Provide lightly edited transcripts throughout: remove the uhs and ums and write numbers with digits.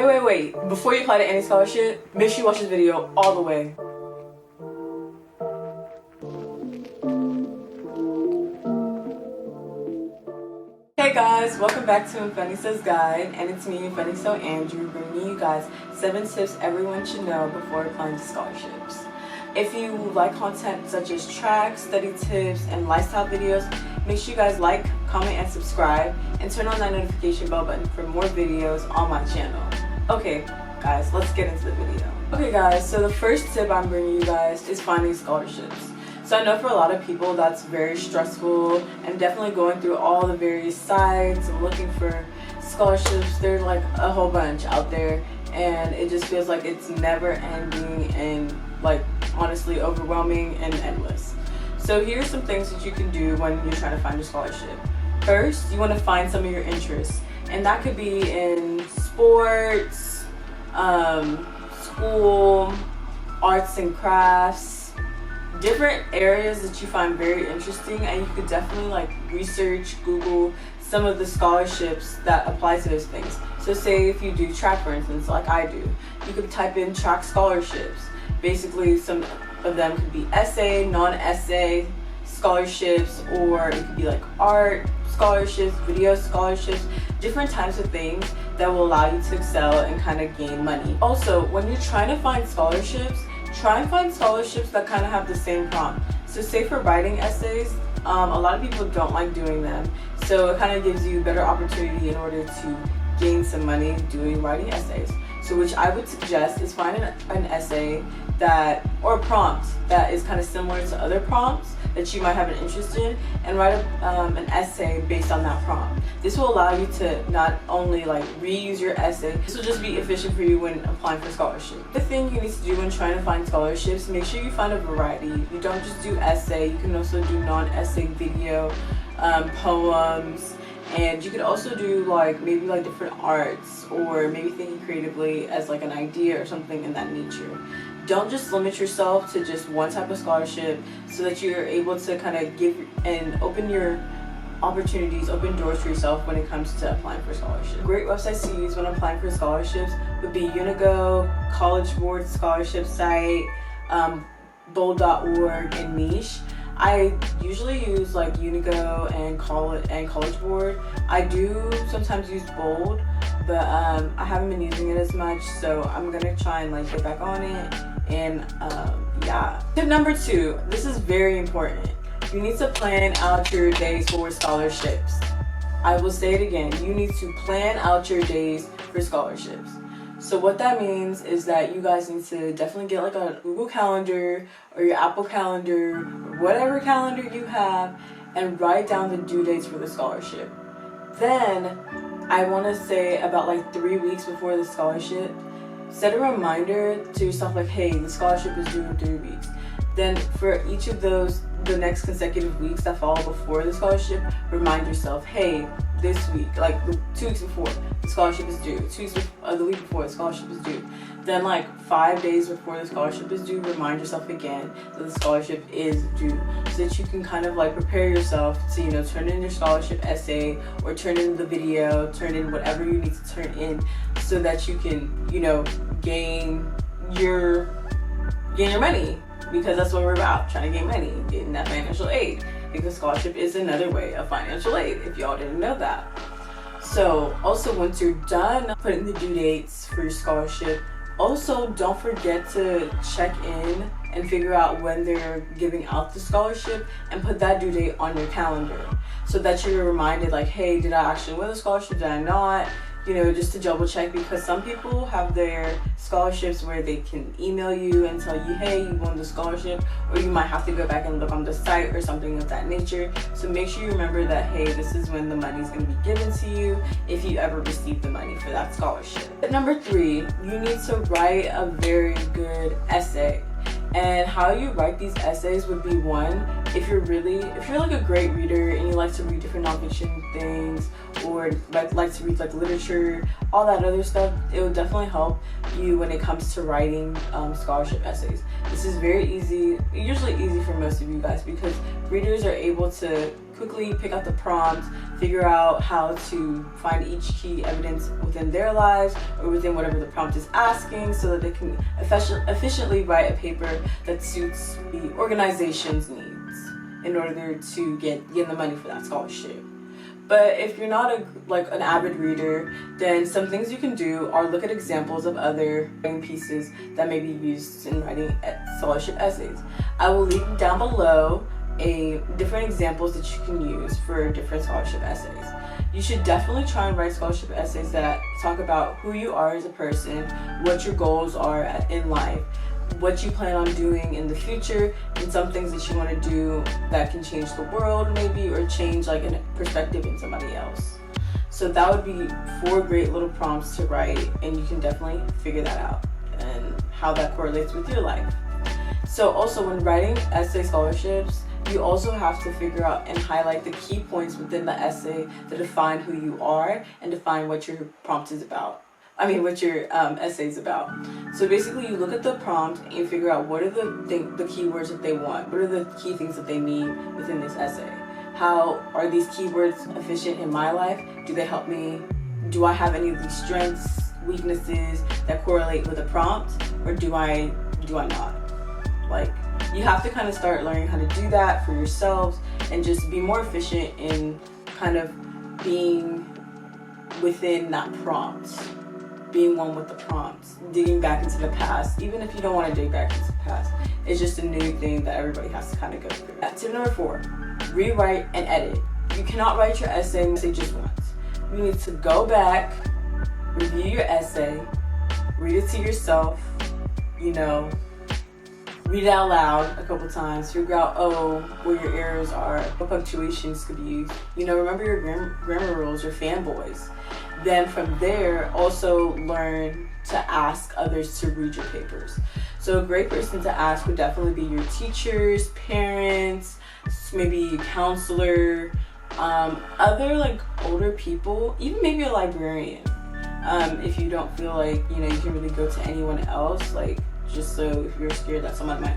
Wait. Before you apply to any scholarship, make sure you watch this video all the way. Hey guys, welcome back to Mfonisos Guide, and it's me, Mfonisos Andrew, bringing you guys 7 tips everyone should know before applying to scholarships. If you like content such as tracks, study tips, and lifestyle videos, make sure you guys like, comment, and subscribe, and turn on that notification bell button for more videos on my channel. Okay guys, let's get into the video. Okay guys, so the first tip I'm bringing you guys is finding scholarships. So I know for a lot of people that's very stressful, and definitely going through all the various sites and looking for scholarships. There's like a whole bunch out there, and it just feels like it's never ending and like honestly overwhelming and endless. So here's some things that you can do when you're trying to find a scholarship. First, you want to find some of your interests, and that could be in sports, school, arts and crafts, different areas that you find very interesting, and you could definitely like research, Google some of the scholarships that apply to those things. So say if you do track, for instance, like I do, you could type in track scholarships. Basically, some of them could be essay, non-essay scholarships, or it could be like art scholarships, video scholarships, different types of things that will allow you to excel and kind of gain money. Also, when you're trying to find scholarships, try and find scholarships that kind of have the same prompt. So say for writing essays, a lot of people don't like doing them. So it kind of gives you a better opportunity in order to gain some money doing writing essays. So which I would suggest is find an essay that, or a prompt that is kind of similar to other prompts that you might have an interest in, and write an essay based on that prompt. This will allow you to not only like reuse your essay, this will just be efficient for you when applying for scholarship. The thing you need to do when trying to find scholarships, make sure you find a variety. You don't just do essay, you can also do non-essay video, poems, and you could also do like maybe like different arts, or maybe thinking creatively as like an idea or something in that nature. Don't just limit yourself to just one type of scholarship, so that you're able to kind of give and open your opportunities, open doors for yourself when it comes to applying for scholarships. Great websites to use when applying for scholarships would be Unigo, College Board scholarship site, bold.org, and Niche. I usually use like Unigo and College Board. I do sometimes use Bold, but I haven't been using it as much, so I'm gonna try and like get back on it. And yeah. Tip number 2, this is very important. You need to plan out your days for scholarships. I will say it again, you need to plan out your days for scholarships. So what that means is that you guys need to definitely get like a Google Calendar or your Apple Calendar, or whatever calendar you have, and write down the due dates for the scholarship. Then I want to say about like 3 weeks before the scholarship, set a reminder to yourself like, hey, the scholarship is due in 3 weeks. Then for each of those, the next consecutive weeks that follow before the scholarship, remind yourself, hey, this week, like 2 weeks before, the scholarship is due. 2 weeks the week before, the scholarship is due. Then like 5 days before the scholarship is due, remind yourself again that the scholarship is due, so that you can kind of like prepare yourself to, you know, turn in your scholarship essay, or turn in the video, turn in whatever you need to turn in, so that you can, you know, gain your money. Because that's what we're about, trying to gain money, getting that financial aid. Because scholarship is another way of financial aid, if y'all didn't know that. So also, once you're done putting the due dates for your scholarship, also don't forget to check in and figure out when they're giving out the scholarship, and put that due date on your calendar, so that you're reminded like, hey, did I actually win the scholarship, did I not? You know, just to double check, because some people have their scholarships where they can email you and tell you, hey, you won the scholarship, or you might have to go back and look on the site or something of that nature. So make sure you remember that, hey, this is when the money is going to be given to you, if you ever receive the money for that scholarship. Tip number 3, you need to write a very good essay. And how you write these essays would be, 1, if you're like a great reader and you like to read different nonfiction things, or like to read like literature, all that other stuff, it will definitely help you when it comes to writing scholarship essays. This is very easy, usually easy for most of you guys, because readers are able to quickly pick out the prompt, figure out how to find each key evidence within their lives or within whatever the prompt is asking, so that they can efficiently write a paper that suits the organization's needs in order to get the money for that scholarship. But if you're not an avid reader, then some things you can do are look at examples of other writing pieces that may be used in writing scholarship essays. I will leave down below different examples that you can use for different scholarship essays. You should definitely try and write scholarship essays that talk about who you are as a person, what your goals are in life, what you plan on doing in the future, and some things that you want to do that can change the world maybe, or change like a perspective in somebody else. So that would be 4 great little prompts to write, and you can definitely figure that out and how that correlates with your life. So also, when writing essay scholarships, you also have to figure out and highlight the key points within the essay that define who you are and define what your prompt is about. What your essay is about. So basically, you look at the prompt and you figure out what are the keywords that they want, what are the key things that they need within this essay. How are these keywords efficient in my life? Do they help me? Do I have any of these strengths, weaknesses that correlate with the prompt, or do I not? Like, you have to kind of start learning how to do that for yourselves and just be more efficient in kind of being within that prompt. Being one with the prompts, digging back into the past, even if you don't want to dig back into the past. It's just a new thing that everybody has to kind of go through. Tip number 4, rewrite and edit. You cannot write your essay just once. You need to go back, review your essay, read it to yourself, read it out loud a couple times, figure out where your errors are, what punctuations could be used. Remember your grammar rules, your fanboys. Then from there, also learn to ask others to read your papers. So a great person to ask would definitely be your teachers, parents, maybe a counselor, other older people, even maybe a librarian. If you don't feel like you can really go to anyone else, just so if you're scared that someone might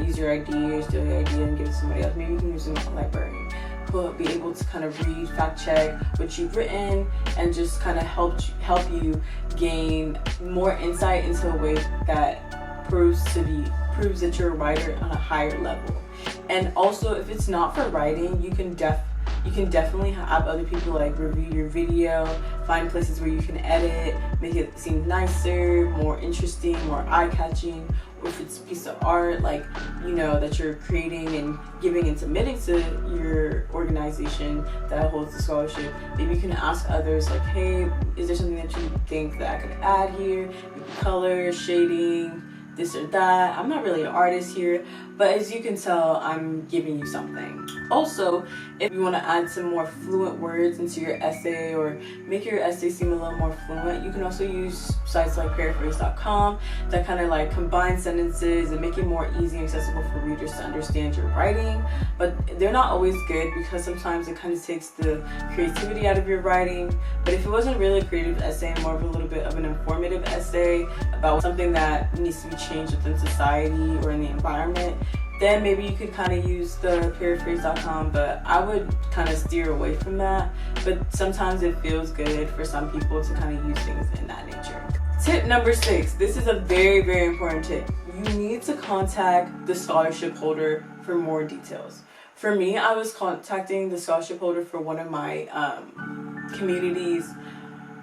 use your idea or steal your idea and give it to somebody else, maybe you can use a librarian who will be able to kind of read, fact check what you've written, and just kind of help you gain more insight into a way that proves that you're a writer on a higher level. And also, if it's not for writing, you can definitely have other people review your video, find places where you can edit, make it seem nicer, more interesting, more eye-catching. Or if it's a piece of art that you're creating and giving and submitting to your organization that holds the scholarship, maybe you can ask others hey, is there something that you think that I could add here? Maybe color, shading, this or that. I'm not really an artist here, but as you can tell, I'm giving you something. Also, if you want to add some more fluent words into your essay or make your essay seem a little more fluent, you can also use sites like Pintrest.com that kind of combine sentences and make it more easy and accessible for readers to understand your writing. But they're not always good, because sometimes it kind of takes the creativity out of your writing. But if it wasn't really a creative essay and more of a little bit of an informative essay about something that needs to be changed within society or in the environment, then maybe you could kind of use the paraphrase.com, but I would kind of steer away from that. But sometimes it feels good for some people to kind of use things in that nature. Tip number 6, this is a very, very important tip. You need to contact the scholarship holder for more details. For me, I was contacting the scholarship holder for one of my community's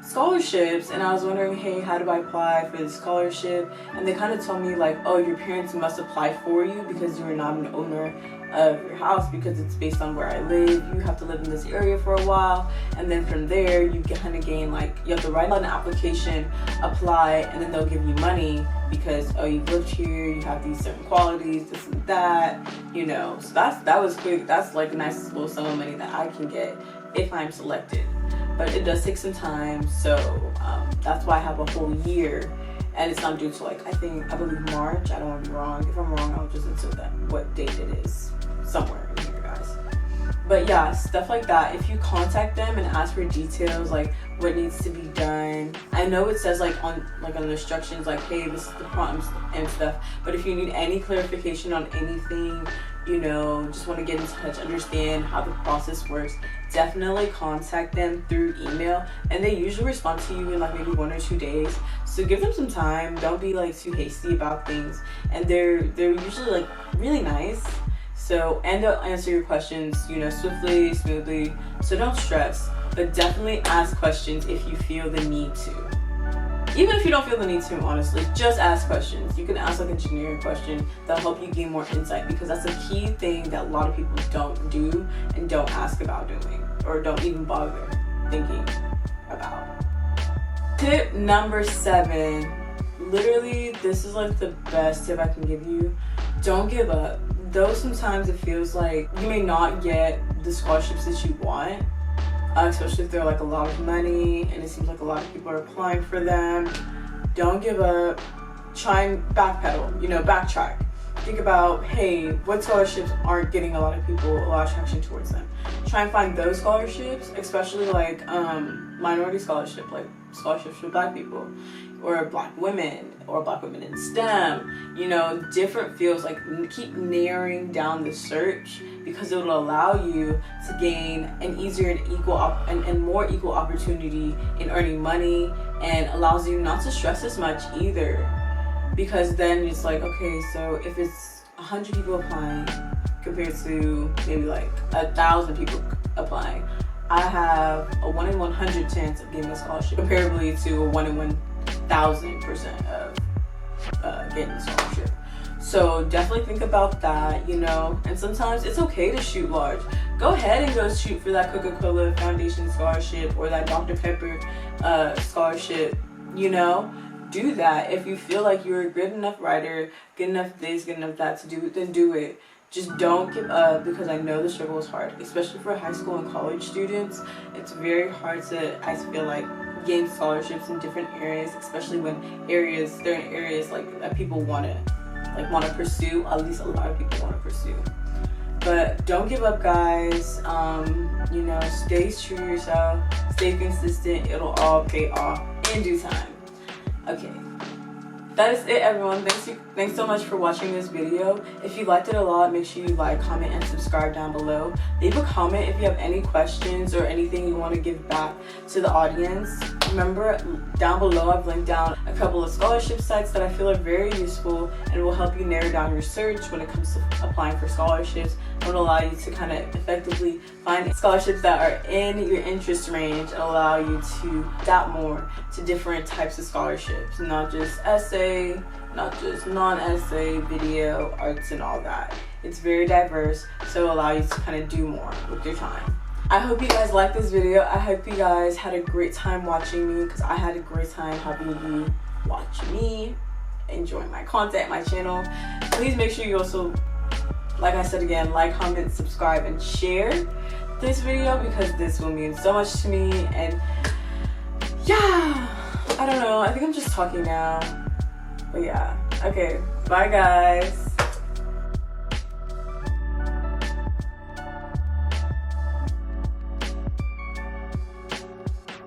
scholarships, and I was wondering, hey, how do I apply for this scholarship? And they kind of told me your parents must apply for you because you're not an owner of your house, because it's based on where I live. You have to live in this area for a while, and then from there you kind of gain you have to write an application, apply, and then they'll give you money because you've lived here, you have these certain qualities, this and that, So that was quick. That's a nice little sum of money that I can get if I'm selected. But it does take some time, so that's why I have a whole year, and it's not due to I believe March. I don't want to be wrong. If I'm wrong, I'll just insert that what date it is. somewhere in here, guys. But yeah, stuff like that. If you contact them and ask for details, like what needs to be done, I know it says like on the instructions, like, hey, this is the prompts and stuff, but if you need any clarification on anything, you know, just want to get in touch, understand how the process works, definitely contact them through email, and they usually respond to you in like maybe 1 or 2 days. So give them some time. Don't be like too hasty about things, and they're usually like really nice. So, and they'll answer your questions, you know, swiftly, smoothly. So don't stress, but definitely ask questions if you feel the need to. Even if you don't feel the need to, honestly, just ask questions. You can ask like a generic question that'll help you gain more insight, because that's a key thing that a lot of people don't do and don't ask about doing, or don't even bother thinking about. Tip number 7. Literally, this is like the best tip I can give you. Don't give up. Though sometimes it feels like you may not get the scholarships that you want, especially if they're like a lot of money and it seems like a lot of people are applying for them. Don't give up. Try and backpedal, you know, backtrack. Think about, hey, what scholarships aren't getting a lot of people a lot of traction towards them. Try and find those scholarships, especially like minority scholarship, like scholarships for Black people, or Black women, or Black women in STEM, you know, different fields. Like, keep narrowing down the search, because it will allow you to gain an easier and equal and more equal opportunity in earning money, and allows you not to stress as much either, because then it's like, okay, so if it's 100 people applying compared to maybe like 1,000 people applying, I have a 1 in 100 chance of getting a scholarship, comparably to a 1 in 1,000% of getting a scholarship. So definitely think about that, you know. And sometimes it's okay to shoot large. Go ahead and go shoot for that Coca-Cola Foundation scholarship, or that Dr. Pepper scholarship, you know. Do that. If you feel like you're a good enough writer, good enough this, good enough that to do it, then do it. Just don't give up, because I know the struggle is hard, especially for high school and college students. It's very hard to, I feel like, gain scholarships in different areas, especially when certain areas like that people want to pursue. At least a lot of people want to pursue. But don't give up, guys. You know, stay true to yourself, stay consistent. It'll all pay off in due time. Okay, that is it, everyone. Thanks so much for watching this video. If you liked it a lot, make sure you like, comment, and subscribe down below. Leave a comment if you have any questions or anything you want to give back to the audience. Remember, down below I've linked down a couple of scholarship sites that I feel are very useful and will help you narrow down your search when it comes to applying for scholarships. It will allow you to kind of effectively find scholarships that are in your interest range, and allow you to adapt more to different types of scholarships, not just essay, not just non-essay, video, arts, and all that. It's very diverse, so it'll allow you to kind of do more with your time. I hope you guys liked this video. I hope you guys had a great time watching me, because I had a great time having you watch me, enjoy my content, my channel. Please make sure you also, like I said again, like, comment, subscribe, and share this video, because this will mean so much to me. And yeah, I don't know, I think I'm just talking now, but yeah. Okay, bye guys.